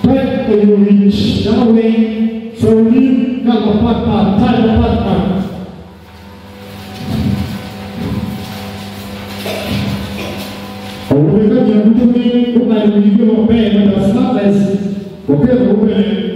Take the reach, now way, so leave Galapata, Talapata. We're going to do what I will give you a pay, but as not as okay.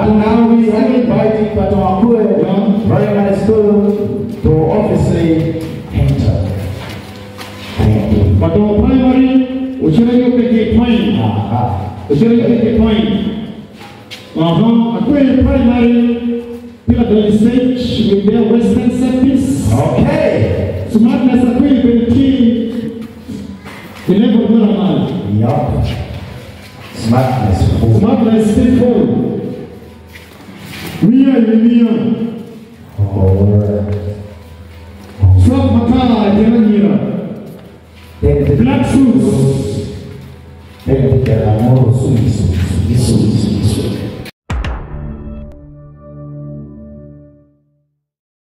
And now we are inviting Patamakue Primary School to officially enter. Thank you. Patamakue Primary, ushiriki peke point. Ushiriki peke point. Akue Primary, pila the stage with their Western service. Okay. Smartness akue benki. Level normal. Yup. Smartness. Smartness full. Mia. Oh. From Makala, Tem black suits,